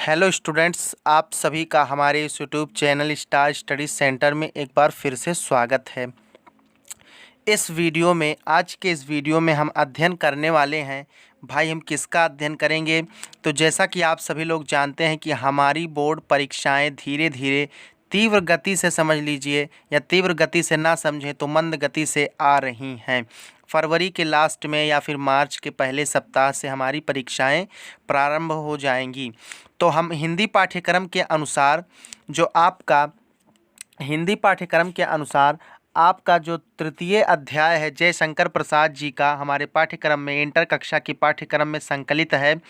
Hello students, आप सभी का हमारे इस YouTube channel star study centre में एक बार फिर से स्वागत है। आज के इस वीडियो में हम अध्ययन करने वाले हैं। भाई, हम किसका अध्ययन करेंगे? तो जैसा कि आप सभी लोग जानते हैं कि हमारी बोर्ड परीक्षाएं धीरे धीरे तीव्र गति से, समझ लीजिए, या तीव्र गति से ना समझें तो मंद गति से आ रही हैं। फरवरी के लास्ट में या फिर मार्च के पहले सप्ताह से हमारी परीक्षाएं प्रारंभ हो जाएंगी। तो हम हिंदी पाठ्यक्रम के अनुसार आपका जो तृतीय अध्याय है जयशंकर प्रसाद जी का, हमारे पाठ्यक्रम में इंटर कक्षा की पाठ्यक्रम में संकलित है।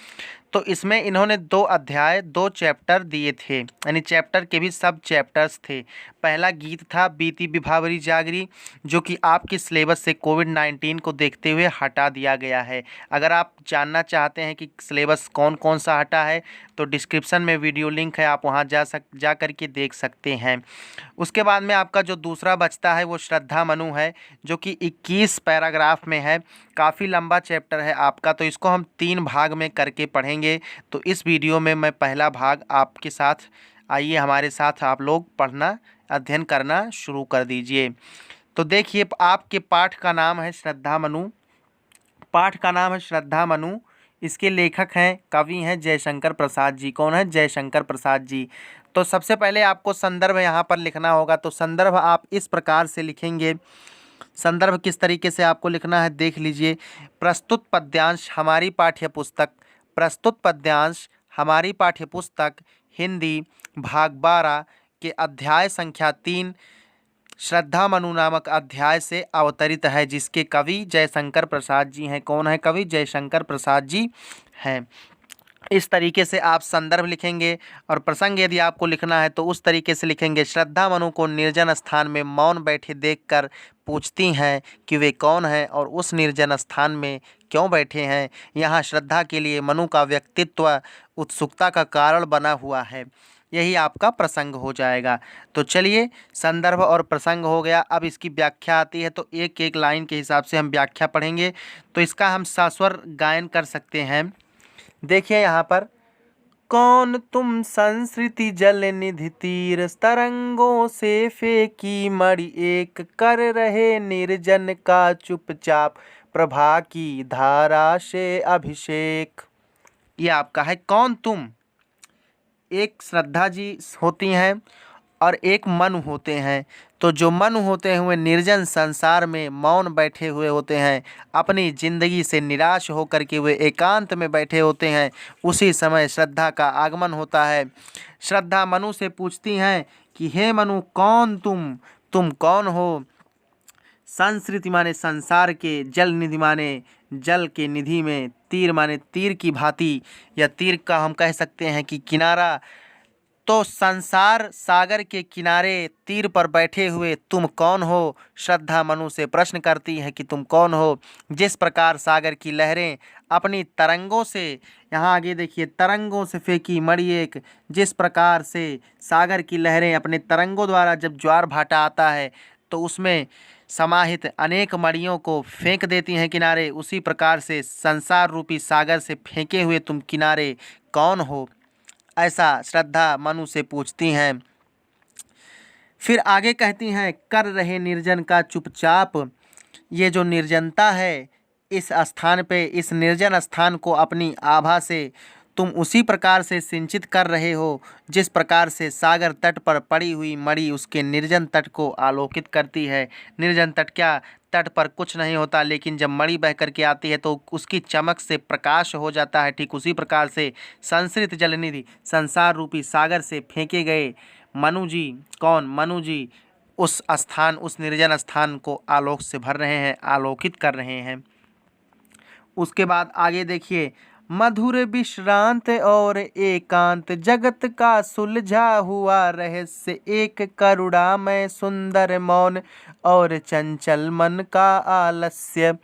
तो इसमें इन्होंने 2 अध्याय 2 चैप्टर दिए थे, यानी चैप्टर के भी सब चैप्टर्स थे। पहला गीत था बीती विभावरी जागरी, जो कि आपके सिलेबस से कोविड-19 को देखते हुए हटा दिया गया है। अगर आप जानना चाहते हैं कि सिलेबस कौन कौन सा हटा है तो डिस्क्रिप्शन में वीडियो लिंक है, आप वहां जा कर के देख सकते हैं। उसके बाद में आपका जो दूसरा बचता है वो श्रद्धा मनु है, जो कि 21 पैराग्राफ में है। काफ़ी लंबा चैप्टर है आपका, तो इसको हम 3 भाग में करके पढ़ेंगे। तो इस वीडियो में मैं पहला भाग आपके साथ, आइए हमारे साथ आप लोग पढ़ना, अध्ययन करना शुरू कर दीजिए। तो देखिए, आपके पाठ का नाम है श्रद्धा मनु। पाठ का नाम है श्रद्धा मनु। इसके लेखक हैं, कवि हैं जयशंकर प्रसाद जी। कौन है? जयशंकर प्रसाद जी। तो सबसे पहले आपको संदर्भ यहाँ पर लिखना होगा। तो संदर्भ आप इस प्रकार से लिखेंगे। संदर्भ किस तरीके से आपको लिखना है देख लीजिए। प्रस्तुत पद्यांश हमारी पाठ्यपुस्तक हिंदी भाग 12 के अध्याय संख्या 3 श्रद्धा मनु नामक अध्याय से अवतरित है, जिसके कवि जयशंकर प्रसाद जी हैं। कौन है कवि? जयशंकर प्रसाद जी हैं। इस तरीके से आप संदर्भ लिखेंगे। और प्रसंग यदि आपको लिखना है तो उस तरीके से लिखेंगे। श्रद्धा मनु को निर्जन स्थान में मौन बैठे देखकर पूछती हैं कि वे कौन हैं और उस निर्जन स्थान में क्यों बैठे हैं। यहाँ श्रद्धा के लिए मनु का व्यक्तित्व उत्सुकता का कारण बना हुआ है। यही आपका प्रसंग हो जाएगा। तो चलिए, संदर्भ और प्रसंग हो गया। अब इसकी व्याख्या आती है, तो एक एक लाइन के हिसाब से हम व्याख्या पढ़ेंगे। तो इसका हम सास्वर गायन कर सकते हैं। देखिए यहाँ पर, कौन तुम संस्कृति जल निधि तीर, तरंगों से फेंकी मणि एक, कर रहे निर्जन का चुपचाप, प्रभा की धारा से अभिषेक। ये आपका है कौन तुम। एक श्रद्धा जी होती हैं और एक मनु होते हैं। तो जो मनु होते हुए निर्जन संसार में मौन बैठे हुए होते हैं, अपनी जिंदगी से निराश होकर के वे एकांत में बैठे होते हैं, उसी समय श्रद्धा का आगमन होता है। श्रद्धा मनु से पूछती हैं कि हे मनु, कौन तुम कौन हो? संस्कृति माने संसार के, जल निधि माने जल के निधि में, तीर माने तीर की भांति, या तीर का हम कह सकते हैं कि किनारा। तो संसार सागर के किनारे तीर पर बैठे हुए तुम कौन हो? श्रद्धा मनु से प्रश्न करती है कि तुम कौन हो। जिस प्रकार सागर की लहरें अपनी तरंगों से, यहाँ आगे देखिए, तरंगों से फेंकी मणि एक, जिस प्रकार से सागर की लहरें अपने तरंगों द्वारा जब ज्वार भाटा आता है तो उसमें समाहित अनेक मणियों को फेंक देती हैं किनारे, उसी प्रकार से संसार रूपी सागर से फेंके हुए तुम किनारे कौन हो? ऐसा श्रद्धा मनु से पूछती हैं। फिर आगे कहती हैं, कर रहे निर्जन का चुपचाप। ये जो निर्जनता है, इस स्थान पे, इस निर्जन स्थान को अपनी आभा से तुम उसी प्रकार से सिंचित कर रहे हो जिस प्रकार से सागर तट पर पड़ी हुई मणि उसके निर्जन तट को आलोकित करती है। निर्जन तट क्या, तट पर कुछ नहीं होता, लेकिन जब मणि बह करके आती है तो उसकी चमक से प्रकाश हो जाता है। ठीक उसी प्रकार से संस्कृत जलनिधि, संसार रूपी सागर से फेंके गए मनु जी, कौन? मनु जी उस स्थान, उस निर्जन स्थान को आलोक से भर रहे हैं, आलोकित कर रहे हैं। उसके बाद आगे देखिए, मधुर विश्रांत और एकांत, जगत का सुलझा हुआ रहस्य, एक करुणामय सुंदर मौन और चंचल मन का आलस्य।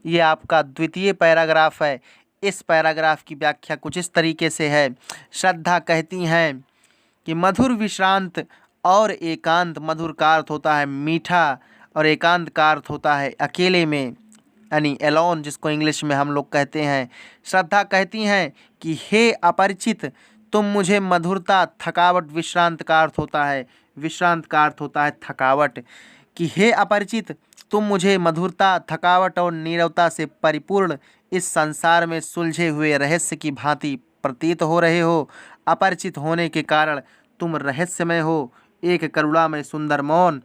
ये आपका द्वितीय पैराग्राफ है। इस पैराग्राफ की व्याख्या कुछ इस तरीके से है। श्रद्धा कहती हैं कि मधुर विश्रांत और एकांत, मधुर का अर्थ होता है मीठा और एकांत का अर्थ होता है अकेले में, यानी एलोन, जिसको इंग्लिश में हम लोग कहते हैं। श्रद्धा कहती हैं कि हे अपरिचित, तुम मुझे मधुरता, थकावट, विश्रांत का अर्थ होता है, विश्रांत का अर्थ होता है थकावट, कि हे अपरिचित, तुम मुझे मधुरता, थकावट और नीरवता से परिपूर्ण इस संसार में सुलझे हुए रहस्य की भांति प्रतीत हो रहे हो। अपरिचित होने के कारण तुम रहस्यमय हो, एक करुणामय सुंदर मौन।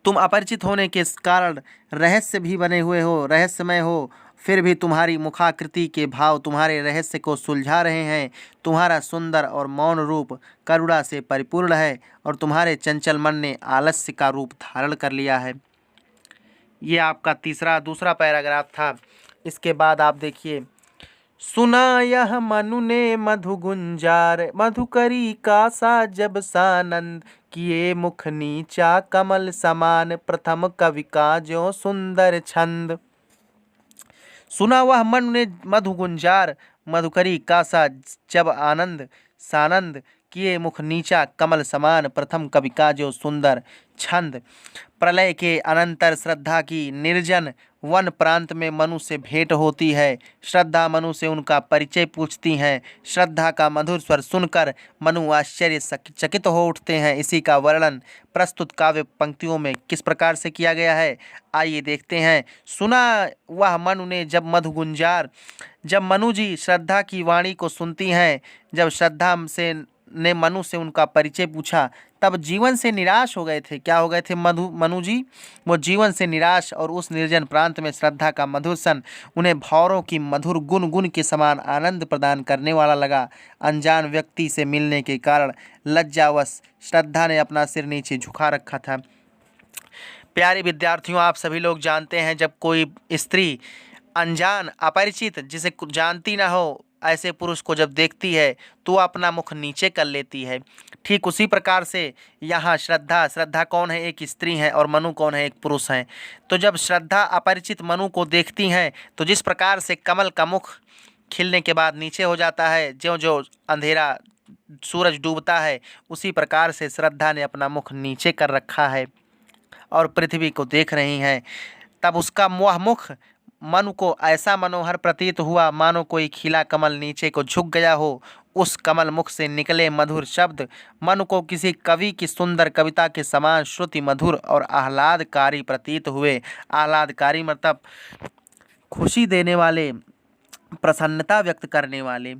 तुम अपरिचित होने के कारण रहस्य भी बने हुए हो, रहस्यमय हो, फिर भी तुम्हारी मुखाकृति के भाव तुम्हारे रहस्य को सुलझा रहे हैं। तुम्हारा सुंदर और मौन रूप करुणा से परिपूर्ण है और तुम्हारे चंचल मन ने आलस्य का रूप धारण कर लिया है। ये आपका दूसरा पैराग्राफ था। इसके बाद आप देखिए, सुना यह मनु ने मधु गुंजार, मधुकरी का सा जब सानंद, किए मुख नीचा कमल समान, प्रथम कवि का ज्यों सुंदर छंद। सुना वह मनु ने मधु गुंजार, मधुकरी का सा जब आनंद सानंद, किए मुख नीचा कमल समान, प्रथम कवि का जो सुंदर छंद। प्रलय के अनंतर श्रद्धा की निर्जन वन प्रांत में मनु से भेंट होती है। श्रद्धा मनु से उनका परिचय पूछती हैं। श्रद्धा का मधुर स्वर सुनकर मनु आश्चर्य चकित हो उठते हैं। इसी का वर्णन प्रस्तुत काव्य पंक्तियों में किस प्रकार से किया गया है, आइए देखते हैं। सुना वह मनु ने जब मधु गुंजार, जब मनु जी श्रद्धा की वाणी को सुनती हैं, जब श्रद्धा से ने मनु से उनका परिचय पूछा, तब जीवन से निराश हो गए थे। क्या हो गए थे मनु जी? वो जीवन से निराश, और उस निर्जन प्रांत में श्रद्धा का मधुर सन उन्हें भौरों की मधुर गुन गुन के समान आनंद प्रदान करने वाला लगा। अनजान व्यक्ति से मिलने के कारण लज्जावश श्रद्धा ने अपना सिर नीचे झुका रखा था। प्यारे विद्यार्थियों, आप सभी लोग जानते हैं, जब कोई स्त्री अनजान, अपरिचित, जिसे जानती ना हो, ऐसे पुरुष को जब देखती है तो वह अपना मुख नीचे कर लेती है। ठीक उसी प्रकार से यहाँ श्रद्धा कौन है? एक स्त्री है, और मनु कौन है? एक पुरुष है। तो जब श्रद्धा अपरिचित मनु को देखती हैं तो जिस प्रकार से कमल का मुख खिलने के बाद नीचे हो जाता है, ज्यों ज्यों अंधेरा सूरज डूबता है, उसी प्रकार से श्रद्धा ने अपना मुख नीचे कर रखा है और पृथ्वी को देख रही हैं। तब उसका वह मुख मनु को ऐसा मनोहर प्रतीत हुआ मानो कोई खिला कमल नीचे को झुक गया हो। उस कमल मुख से निकले मधुर शब्द मनु को किसी कवि की सुंदर कविता के समान श्रुति मधुर और आह्लादकारी प्रतीत हुए। आह्लादकारी मतलब खुशी देने वाले, प्रसन्नता व्यक्त करने वाले।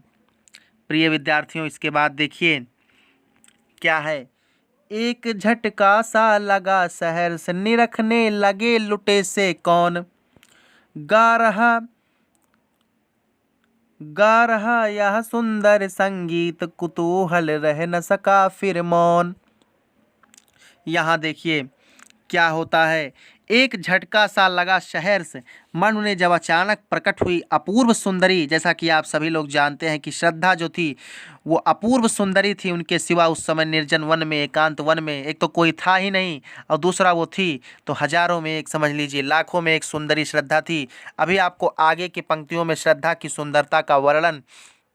प्रिय विद्यार्थियों, इसके बाद देखिए क्या है। एक झटका सा लगा शहर से, निरखने लगे लुटे से कौन, गा रहा यह सुंदर संगीत, कुतूहल रह न सका फिर मौन। यहाँ देखिए क्या होता है। एक झटका सा लगा शहर से, मनु ने जब अचानक प्रकट हुई अपूर्व सुंदरी, जैसा कि आप सभी लोग जानते हैं कि श्रद्धा जो थी वो अपूर्व सुंदरी थी। उनके सिवा उस समय निर्जन वन में, एकांत वन में एक तो कोई था ही नहीं, और दूसरा वो थी तो हजारों में एक, समझ लीजिए लाखों में एक सुंदरी श्रद्धा थी। अभी आपको आगे की पंक्तियों में श्रद्धा की सुंदरता का वर्णन,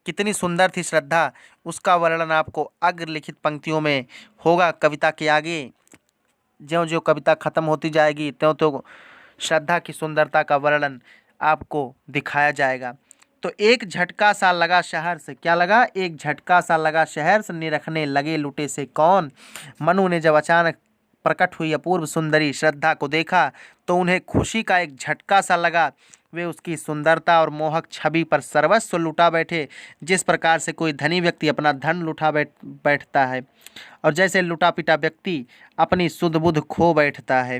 कितनी सुंदर थी श्रद्धा, उसका वर्णन आपको अग्रलिखित पंक्तियों में होगा। कविता के आगे ज्यों ज्यों कविता खत्म होती जाएगी त्यों त्यों श्रद्धा की सुंदरता का वर्णन आपको दिखाया जाएगा। तो एक झटका सा लगा शहर से, क्या लगा? एक झटका सा लगा शहर से, निरखने लगे लुटे से कौन। मनु ने जब अचानक प्रकट हुई अपूर्व सुंदरी श्रद्धा को देखा तो उन्हें खुशी का एक झटका सा लगा। वे उसकी सुंदरता और मोहक छवि पर सर्वस्व लुटा बैठे, जिस प्रकार से कोई धनी व्यक्ति अपना धन लुटा बैठता है, और जैसे लुटा पिटा व्यक्ति अपनी सुध बुध खो बैठता है,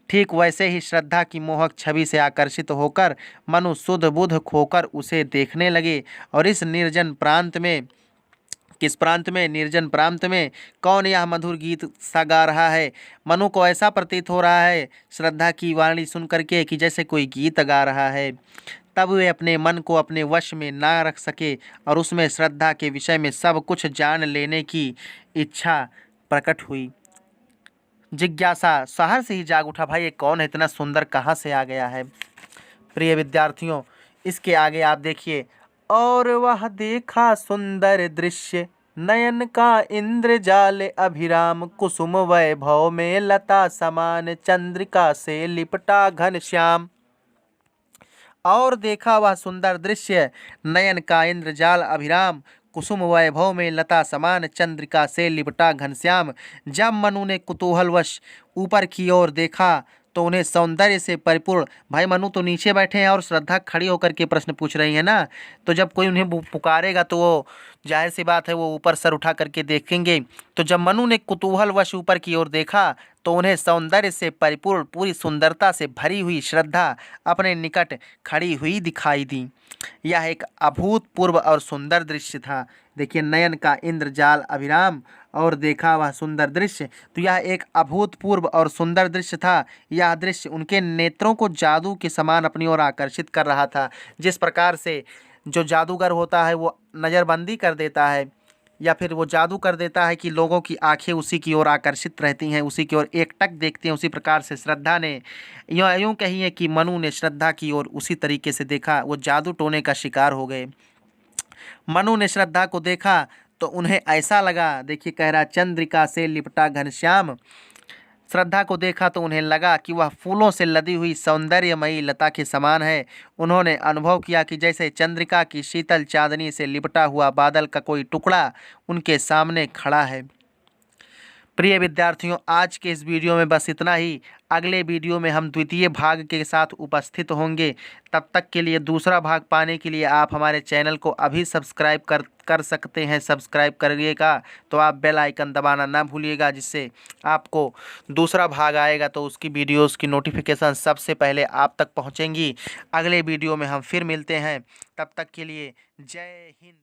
ठीक वैसे ही श्रद्धा की मोहक छवि से आकर्षित होकर मनु सुध बुध खोकर उसे देखने लगे। और इस निर्जन प्रांत में, किस प्रांत में? निर्जन प्रांत में कौन यह मधुर गीत सा गा रहा है? मनु को ऐसा प्रतीत हो रहा है श्रद्धा की वाणी सुन करके कि जैसे कोई गीत गा रहा है। तब वे अपने मन को अपने वश में ना रख सके और उसमें श्रद्धा के विषय में सब कुछ जान लेने की इच्छा प्रकट हुई। जिज्ञासा शहर से ही जाग उठा, भाई ये कौन है, इतना सुंदर कहाँ से आ गया है। प्रिय विद्यार्थियों, इसके आगे आप देखिए। और वह देखा सुंदर दृश्य, नयन का इंद्रजाल अभिराम, कुसुम वैभव में लता समान, चंद्रिका से लिपटा घनश्याम। और देखा वह सुंदर दृश्य, नयन का इंद्रजाल अभिराम, कुसुम वैभव में लता समान, चंद्रिका से लिपटा घनश्याम। जब मनु ने कुतूहलवश ऊपर की ओर देखा तो उन्हें सौंदर्य से परिपूर्ण, भाई मनु तो नीचे बैठे हैं और श्रद्धा खड़ी होकर के प्रश्न पूछ रही है ना, तो जब कोई उन्हें पुकारेगा तो वो जाहिर सी बात है वो ऊपर सर उठा करके देखेंगे। तो जब मनु ने कुतूहलवश ऊपर की ओर देखा तो उन्हें सौंदर्य से परिपूर्ण, पूरी सुंदरता से भरी हुई श्रद्धा अपने निकट खड़ी हुई दिखाई दी। यह एक अभूतपूर्व और सुंदर दृश्य था। देखिए, नयन का इंद्रजाल अभिराम और देखा वह सुंदर दृश्य, तो यह एक अभूतपूर्व और सुंदर दृश्य था। यह दृश्य उनके नेत्रों को जादू के समान अपनी ओर आकर्षित कर रहा था। जिस प्रकार से जो जादूगर होता है वो नज़रबंदी कर देता है या फिर वो जादू कर देता है कि लोगों की आंखें उसी की ओर आकर्षित रहती हैं, उसी की ओर एकटक देखती हैं, उसी प्रकार से श्रद्धा ने यूँ कही है कि मनु ने श्रद्धा की ओर उसी तरीके से देखा, वो जादू टोने का शिकार हो गए। मनु ने श्रद्धा को देखा तो उन्हें ऐसा लगा, देखिए कह रहा, चंद्रिका से लिपटा घनश्याम। श्रद्धा को देखा तो उन्हें लगा कि वह फूलों से लदी हुई सौंदर्यमयी लता के समान है। उन्होंने अनुभव किया कि जैसे चंद्रिका की शीतल चांदनी से लिपटा हुआ बादल का कोई टुकड़ा उनके सामने खड़ा है। प्रिय विद्यार्थियों, आज के इस वीडियो में बस इतना ही। अगले वीडियो में हम द्वितीय भाग के साथ उपस्थित होंगे। तब तक के लिए दूसरा भाग पाने के लिए आप हमारे चैनल को अभी सब्सक्राइब कर सकते हैं। सब्सक्राइब करिएगा तो आप बेल आइकन दबाना ना भूलिएगा, जिससे आपको दूसरा भाग आएगा तो उसकी वीडियोस की नोटिफिकेशन सबसे पहले आप तक पहुंचेंगी। अगले वीडियो में हम फिर मिलते हैं, तब तक के लिए जय हिंद।